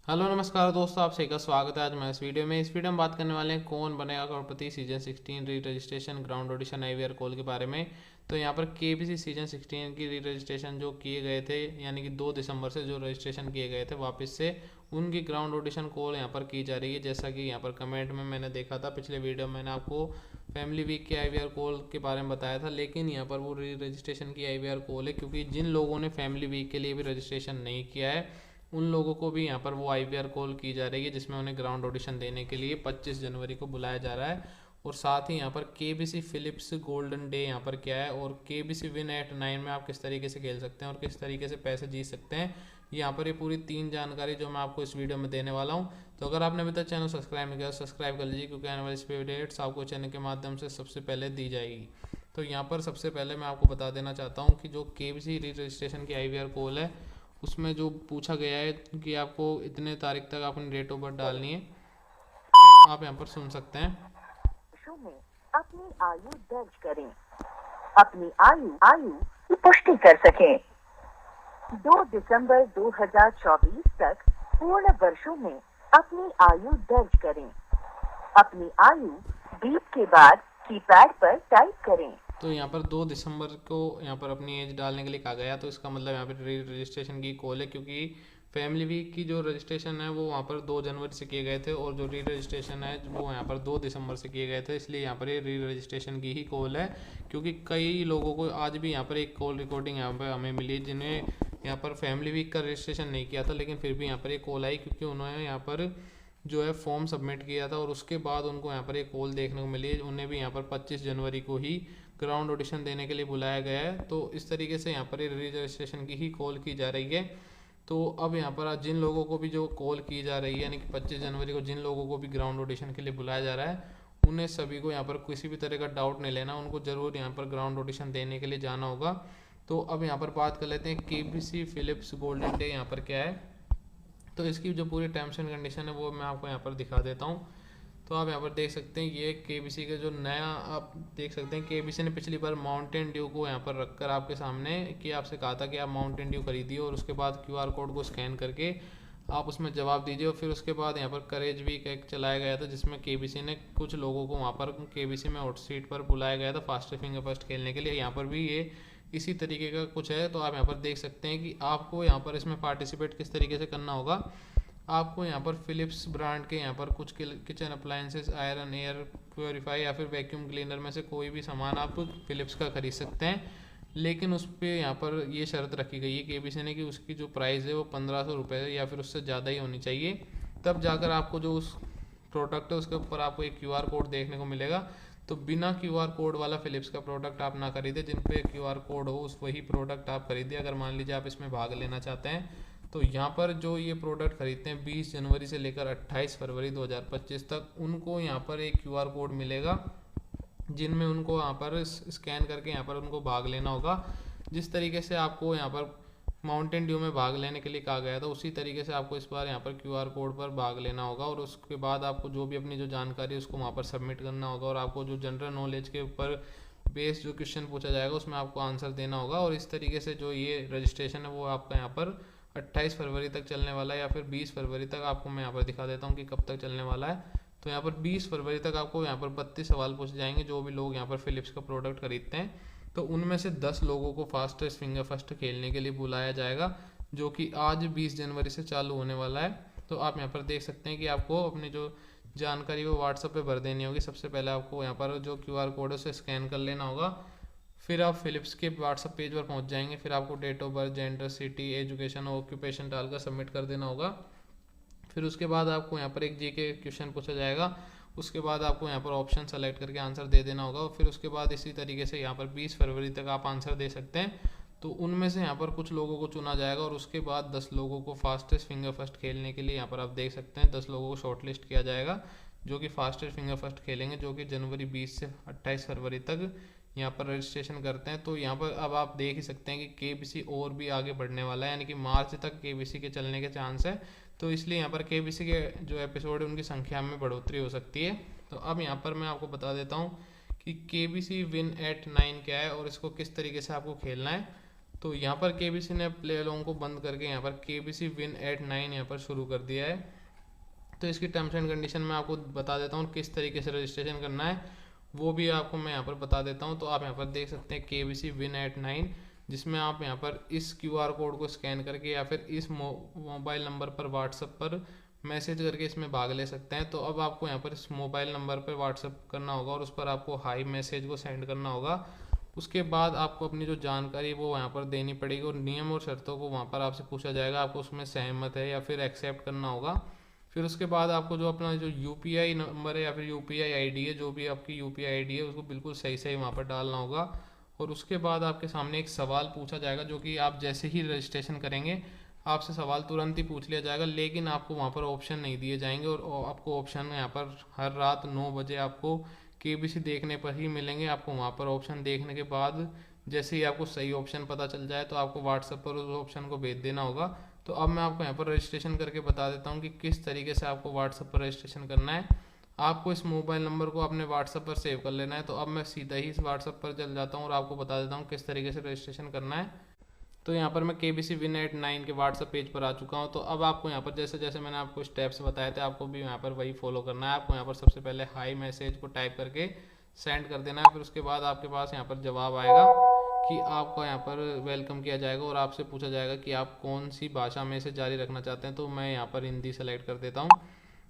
Hello नमस्कार दोस्तों, आप सभी का स्वागत है। आज मैं इस वीडियो में बात करने वाले हैं कौन बनेगा करोड़पति season 16 re registration ground audition IVR call के बारे में। तो यहाँ पर केबीसी सीजन 16 की री रजिस्ट्रेशन जो किए गए थे, यानी कि 2 दिसंबर से जो रजिस्ट्रेशन किए गए थे वापस से उनकी ग्राउंड ऑडिशन कॉल यहाँ पर की जा रही है। जैसा कि यहाँ पर कमेंट में मैंने देखा था, पिछले वीडियो में मैंने आपको फैमिली वीक के आईवीआर कॉल के बारे में बताया था, लेकिन यहाँ पर वो री रजिस्ट्रेशन की आईवीआर कॉल है, क्योंकि जिन लोगों ने फैमिली वीक के लिए भी रजिस्ट्रेशन नहीं किया है उन लोगों को भी यहाँ पर वो आईवीआर कॉल की जा रही है, जिसमें उन्हें ग्राउंड ऑडिशन देने के लिए 25 जनवरी को बुलाया जा रहा है। और साथ ही यहाँ पर केबीसी फिलिप्स गोल्डन डे यहाँ पर क्या है, और केबीसी विन एट 9 में आप किस तरीके से खेल सकते हैं और किस तरीके से पैसे जीत सकते हैं, यहाँ पर ये पूरी 3 जानकारी जो मैं आपको इस वीडियो में देने वाला हूँ। तो अगर आपने अभी तक चैनल सब्सक्राइब नहीं किया तो सब्सक्राइब कर लीजिए, क्योंकि आने वाली इस अपडेट्स आपको चैनल के माध्यम से सबसे पहले दी जाएगी। तो यहाँ पर सबसे पहले मैं आपको बता देना चाहता हूँ कि जो केबीसी री रजिस्ट्रेशन की आईवीआर कॉल है, उसमें जो पूछा गया है कि आपको इतने तारीख तक अपनी डेट ऑफ बर्थ डालनी है। आप यहाँ पर सुन सकते हैं। शो में अपनी आयु दर्ज करें, अपनी आयु आयु की पुष्टि कर सकें। 2 दिसंबर 2024 तक पूर्ण वर्षों में अपनी आयु दर्ज करें। अपनी आयु बीप के बाद कीपैड पर टाइप करें। तो यहाँ पर 2 दिसंबर को यहाँ पर अपनी एज डालने के लिए कहा गया, तो इसका मतलब यहाँ पर रजिस्ट्रेशन की कॉल है, क्योंकि फैमिली वीक की जो रजिस्ट्रेशन है वो वहाँ पर 2 जनवरी से किए गए थे, और जो री रजिस्ट्रेशन है वो यहाँ पर 2 दिसंबर से किए गए थे। इसलिए यहाँ पर ये री रजिस्ट्रेशन की ही कॉल है, क्योंकि कई लोगों को आज भी यहाँ पर एक कॉल रिकॉर्डिंग यहाँ पर हमें मिली जिन्हें यहाँ पर फैमिली वीक का रजिस्ट्रेशन नहीं किया था, लेकिन फिर भी यहाँ पर एक कॉल आई, क्योंकि उन्होंने यहाँ पर जो है फॉर्म सबमिट किया था और उसके बाद उनको यहाँ पर एक कॉल देखने को मिली। उन्हें भी यहाँ पर 25 जनवरी को ही ग्राउंड ऑडिशन देने के लिए बुलाया गया है। तो इस तरीके से यहाँ पर री रजिस्ट्रेशन की ही कॉल की जा रही है। तो अब यहाँ पर जिन लोगों को भी जो कॉल की जा रही है, यानी कि 25 जनवरी को जिन लोगों को भी ग्राउंड ऑडिशन के लिए बुलाया जा रहा है, उन्हें सभी को यहाँ पर किसी भी तरह का डाउट नहीं लेना, उनको ज़रूर यहाँ पर ग्राउंड ऑडिशन देने के लिए जाना होगा। तो अब यहाँ पर बात कर लेते हैं केबीसी फिलिप्स गोल्डन डे यहाँ पर क्या है। तो इसकी जो पूरी टर्म्स एंड कंडीशन है वो मैं आपको यहाँ पर दिखा देता हूँ। तो आप यहाँ पर देख सकते हैं ये केबीसी का जो नया, आप देख सकते हैं केबीसी ने पिछली बार माउंटेन ड्यू को यहाँ पर रखकर आपके सामने कि आपसे कहा था कि आप माउंटेन ड्यू खरीदिए और उसके बाद क्यूआर कोड को स्कैन करके आप उसमें जवाब दीजिए। और फिर उसके बाद यहाँ पर करेज वीक एक चलाया गया था, जिसमें केबीसी ने कुछ लोगों को वहाँ पर केबीसी में हॉट सीट पर बुलाया गया था फास्ट फिंगर फर्स्ट खेलने के लिए। यहाँ पर भी ये इसी तरीके का कुछ है। तो आप यहाँ पर देख सकते हैं कि आपको यहाँ पर इसमें पार्टिसिपेट किस तरीके से करना होगा। आपको यहाँ पर फिलिप्स ब्रांड के यहाँ पर कुछ kitchen appliances, iron, air purify या फिर वैक्यूम क्लीनर में से कोई भी सामान आप फिलिप्स का खरीद सकते हैं। लेकिन उस पर यहाँ पर ये शर्त रखी गई है केबीसी ने कि उसकी जो प्राइस है वो 1500 रुपये है या फिर उससे ज़्यादा ही होनी चाहिए, तब जाकर आपको जो उस प्रोडक्ट है उसके ऊपर आपको एक क्यूआर कोड देखने को मिलेगा। तो बिना क्यूआर कोड वाला फिलिप्स का प्रोडक्ट आप ना खरीदें, जिन पे क्यूआर कोड हो उस वही प्रोडक्ट आप खरीदें। अगर मान लीजिए आप इसमें भाग लेना चाहते हैं, तो यहाँ पर जो ये प्रोडक्ट खरीदते हैं 20 जनवरी से लेकर 28 फरवरी 2025 तक, उनको यहाँ पर एक क्यूआर कोड मिलेगा, जिनमें उनको यहाँ पर स्कैन करके यहाँ पर उनको भाग लेना होगा। जिस तरीके से आपको यहाँ पर माउंटेन ड्यू में भाग लेने के लिए कहा गया था, उसी तरीके से आपको इस बार यहाँ पर क्यूआर कोड पर भाग लेना होगा। और उसके बाद आपको जो भी अपनी जो जानकारी है उसको वहाँ पर सबमिट करना होगा, और आपको जो जनरल नॉलेज के ऊपर बेस्ड जो क्वेश्चन पूछा जाएगा उसमें आपको आंसर देना होगा। और इस तरीके से जो ये रजिस्ट्रेशन है वो आपका यहाँ पर 28 फरवरी तक चलने वाला है, या फिर 20 फरवरी तक। आपको मैं यहाँ पर दिखा देता हूँ कि कब तक चलने वाला है। तो यहाँ पर 20 फरवरी तक आपको यहाँ पर 32 सवाल पूछे जाएंगे, जो भी लोग यहाँ पर फिलिप्स का प्रोडक्ट खरीदते हैं। तो उनमें से 10 लोगों को फास्टेस्ट फिंगर फर्स्ट खेलने के लिए बुलाया जाएगा, जो कि आज 20 जनवरी से चालू होने वाला है। तो आप यहाँ पर देख सकते हैं कि आपको अपनी जो जानकारी वो व्हाट्सएप पे भर देनी होगी। सबसे पहले आपको यहाँ पर जो क्यूआर कोड है उसे स्कैन कर लेना होगा, फिर आप फिलिप्स के व्हाट्सएप पेज पर पहुँच जाएंगे। फिर आपको date of birth, gender, city, education और ऑक्यूपेशन डालकर सबमिट कर देना होगा। फिर उसके बाद आपको यहाँ पर एक जीके क्वेश्चन पूछा जाएगा, उसके बाद आपको यहाँ पर ऑप्शन सेलेक्ट करके आंसर दे देना होगा। और फिर उसके बाद इसी तरीके से यहाँ पर 20 फरवरी तक आप आंसर दे सकते हैं। तो उनमें से यहाँ पर कुछ लोगों को चुना जाएगा, और उसके बाद 10 लोगों को फास्टेस्ट फिंगर फर्स्ट खेलने के लिए यहाँ पर आप देख सकते हैं 10 लोगों को शॉर्टलिस्ट किया जाएगा, जो कि फास्टेस्ट फिंगर फर्स्ट खेलेंगे, जो कि जनवरी 20 से 28 फरवरी तक यहाँ पर रजिस्ट्रेशन करते हैं। तो यहाँ पर अब आप देख ही सकते हैं कि केबीसी और भी आगे बढ़ने वाला है, यानी कि मार्च तक केबीसी के चलने के चांस है। तो इसलिए यहाँ पर केबीसी के जो एपिसोड है उनकी संख्या में बढ़ोतरी हो सकती है। तो अब यहाँ पर मैं आपको बता देता हूँ कि केबीसी विन एट 9 क्या है और इसको किस तरीके से आपको खेलना है। तो यहाँ पर केबीसी ने प्ले अलोंग को बंद करके यहाँ पर केबीसी विन एट 9 यहाँ पर शुरू कर दिया है। तो इसकी टर्म्स एंड कंडीशन मैं आपको बता देता हूँ किस तरीके से रजिस्ट्रेशन करना है, वो भी आपको मैं यहाँ पर बता देता हूँ। तो आप यहाँ पर देख सकते हैं केबीसी विन एट 9, जिसमें आप यहाँ पर इस क्यूआर कोड को स्कैन करके या फिर इस मोबाइल नंबर पर व्हाट्सएप पर मैसेज करके इसमें भाग ले सकते हैं। तो अब आपको यहाँ पर इस मोबाइल नंबर पर व्हाट्सएप करना होगा और उस पर आपको हाई मैसेज को सेंड करना होगा। उसके बाद आपको अपनी जो जानकारी वो यहाँ पर देनी पड़ेगी और नियम और शर्तों को वहाँ पर आपसे पूछा जाएगा, आपको उसमें सहमत है या फिर एक्सेप्ट करना होगा। फिर उसके बाद आपको जो अपना जो यूपीआई नंबर है या फिर यूपीआई आईडी है, जो भी आपकी यूपीआई आईडी है, उसको बिल्कुल सही सही वहाँ पर डालना होगा। और उसके बाद आपके सामने एक सवाल पूछा जाएगा, जो कि आप जैसे ही रजिस्ट्रेशन करेंगे आपसे सवाल तुरंत ही पूछ लिया जाएगा, लेकिन आपको वहाँ पर ऑप्शन नहीं दिए जाएंगे। और आपको ऑप्शन यहाँ पर हर रात 9 बजे आपको केबीसी देखने पर ही मिलेंगे। आपको वहाँ पर ऑप्शन देखने के बाद जैसे ही आपको सही ऑप्शन पता चल जाए तो आपको व्हाट्सएप पर उस ऑप्शन को भेज देना होगा। तो अब मैं आपको यहाँ पर रजिस्ट्रेशन करके बता देता हूँ कि किस तरीके से आपको व्हाट्सएप पर रजिस्ट्रेशन करना है। आपको इस मोबाइल नंबर को अपने व्हाट्सएप पर सेव कर लेना है। तो अब मैं सीधा ही इस व्हाट्सएप पर चल जाता हूँ और आपको बता देता हूँ किस तरीके से रजिस्ट्रेशन करना है। तो यहाँ पर मैं केबीसी विन एट 9 के व्हाट्सएप पेज पर आ चुका हूँ। तो अब आपको यहाँ पर जैसे जैसे मैंने आपको स्टेप्स बताए थे, आपको भी यहाँ पर वही फॉलो करना है। आपको यहाँ पर सबसे पहले हाई मैसेज को टाइप करके सेंड कर देना है। फिर उसके बाद आपके पास यहाँ पर जवाब आएगा कि आपको यहाँ पर वेलकम किया जाएगा और आपसे पूछा जाएगा कि आप कौन सी भाषा में से जारी रखना चाहते हैं। तो मैं यहाँ पर हिंदी सेलेक्ट कर देता हूँ,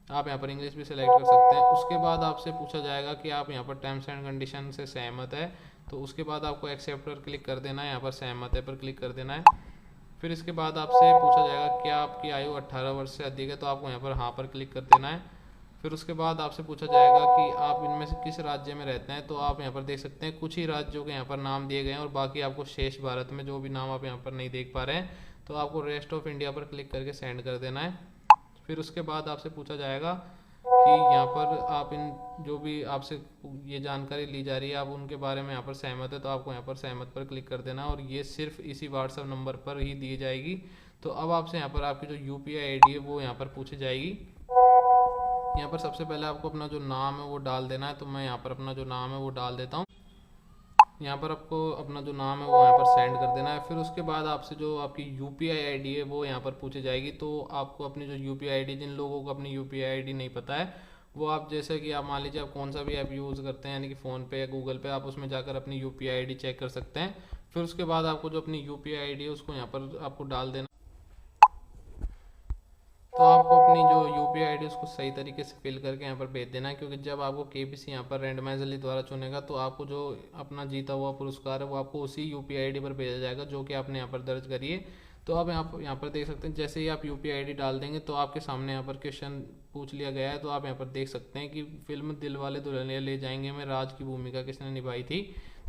आप यहाँ पर इंग्लिश भी सेलेक्ट कर सकते हैं। उसके बाद आपसे पूछा जाएगा कि आप यहाँ पर टर्म्स एंड कंडीशन से सहमत है। तो उसके बाद आपको एक्सेप्ट पर क्लिक कर देना है, यहाँ पर सहमत है पर क्लिक कर देना है। फिर इसके बाद आपसे पूछा जाएगा क्या आपकी आयु 18 वर्ष से अधिक है, तो आपको यहाँ पर हाँ पर क्लिक कर देना है। फिर उसके बाद आपसे पूछा जाएगा कि आप इनमें से किस राज्य में रहते हैं। तो आप यहाँ पर देख सकते हैं कुछ ही राज्यों के यहाँ पर नाम दिए गए हैं और बाकी आपको शेष भारत में जो भी नाम आप यहाँ पर नहीं देख पा रहे हैं, तो आपको रेस्ट ऑफ इंडिया पर क्लिक करके सेंड कर देना है। फिर उसके बाद आपसे पूछा जाएगा कि यहाँ पर आप इन जो भी आपसे ये जानकारी ली जा रही है आप उनके बारे में यहाँ पर सहमत है, तो आपको यहाँ पर सहमत पर क्लिक कर देना और ये सिर्फ इसी व्हाट्सएप नंबर पर ही दी जाएगी। तो अब आपसे यहाँ पर आपकी जो यूपीआई आईडी है वो यहाँ पर पूछी जाएगी। यहाँ पर सबसे पहले आपको अपना जो नाम है वो डाल देना है। तो मैं यहाँ पर अपना जो नाम है वो डाल देता हूँ। यहाँ पर आपको अपना जो नाम है वो यहाँ पर सेंड कर देना है। फिर उसके बाद आपसे जो आपकी यूपीआई आईडी है वो यहाँ पर पूछी जाएगी। तो आपको अपनी जो यूपीआई आईडी, जिन लोगों को अपनी यूपीआई आईडी नहीं पता है, वो आप जैसे कि आप मान लीजिए आप कौन सा भी ऐप यूज़ करते हैं, यानी कि फ़ोन पे या गूगल पे, आप उसमें जाकर अपनी यूपीआई आईडी चेक कर सकते हैं। फिर उसके बाद आपको जो अपनी यूपीआई आईडी है उसको यहाँ पर आपको डाल देना। तो आपको अपनी जो यूपीआई आईडी उसको सही तरीके से फिल करके यहाँ पर भेज देना है, क्योंकि जब आपको केबीसी यहाँ पर रैंडमाइजली द्वारा चुनेगा तो आपको जो अपना जीता हुआ पुरस्कार है वो आपको उसी यूपीआई आईडी पर भेजा जाएगा जो कि आपने यहाँ पर दर्ज करी है। तो अब यहाँ पर देख सकते हैं जैसे ही आप यूपीआई आईडी डाल देंगे तो आपके सामने यहाँ पर क्वेश्चन पूछ लिया गया है। तो आप यहाँ पर देख सकते हैं कि फिल्म दिलवाले दुल्हनिया ले जाएंगे में राज की भूमिका किसने निभाई थी।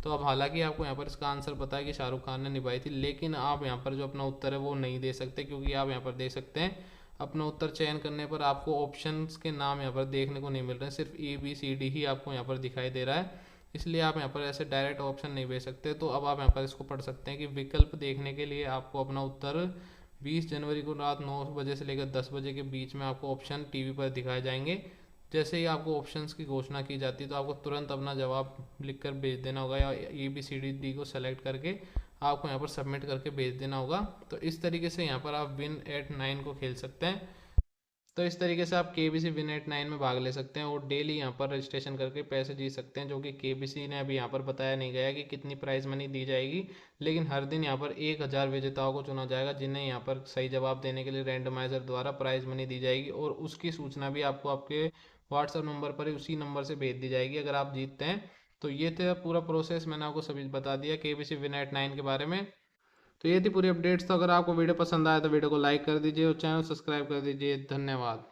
तो अब हालांकि आपको यहाँ पर इसका आंसर पता है कि शाहरुख खान ने निभाई थी, लेकिन आप यहाँ पर जो अपना उत्तर है वो नहीं दे सकते, क्योंकि आप यहाँ पर देख सकते हैं अपना उत्तर चयन करने पर आपको ऑप्शंस के नाम यहाँ पर देखने को नहीं मिल रहे हैं, सिर्फ ABCD ही आपको यहाँ पर दिखाई दे रहा है। इसलिए आप यहाँ पर ऐसे डायरेक्ट ऑप्शन नहीं भेज सकते। तो अब आप यहाँ पर इसको पढ़ सकते हैं कि विकल्प देखने के लिए आपको अपना उत्तर 20 जनवरी को रात 9 बजे से लेकर 10 बजे के बीच में आपको ऑप्शन टीवी पर दिखाए जाएंगे। जैसे ही आपको ऑप्शंस की घोषणा की जाती है तो आपको तुरंत अपना जवाब लिखकर भेज देना होगा, या ABCD को सेलेक्ट करके आपको यहाँ पर सबमिट करके भेज देना होगा। तो इस तरीके से यहाँ पर आप विन एट 9 को खेल सकते हैं। तो इस तरीके से आप केबीसी विन एट 9 में भाग ले सकते हैं और डेली यहाँ पर रजिस्ट्रेशन करके पैसे जीत सकते हैं, जो कि केबीसी ने अभी यहाँ पर बताया नहीं गया कि कितनी प्राइज मनी दी जाएगी। लेकिन हर दिन यहाँ पर 1000 विजेताओं को चुना जाएगा, जिन्हें यहाँ पर सही जवाब देने के लिए रैंडमाइजर द्वारा प्राइज मनी दी जाएगी और उसकी सूचना भी आपको आपके व्हाट्सएप नंबर पर ही उसी नंबर से भेज दी जाएगी अगर आप जीतते हैं। तो ये था पूरा प्रोसेस, मैंने आपको सभी बता दिया केबीसी विन एट 9 के बारे में। तो ये थी पूरी अपडेट्स। तो अगर आपको वीडियो पसंद आया तो वीडियो को लाइक कर दीजिए और चैनल सब्सक्राइब कर दीजिए। धन्यवाद।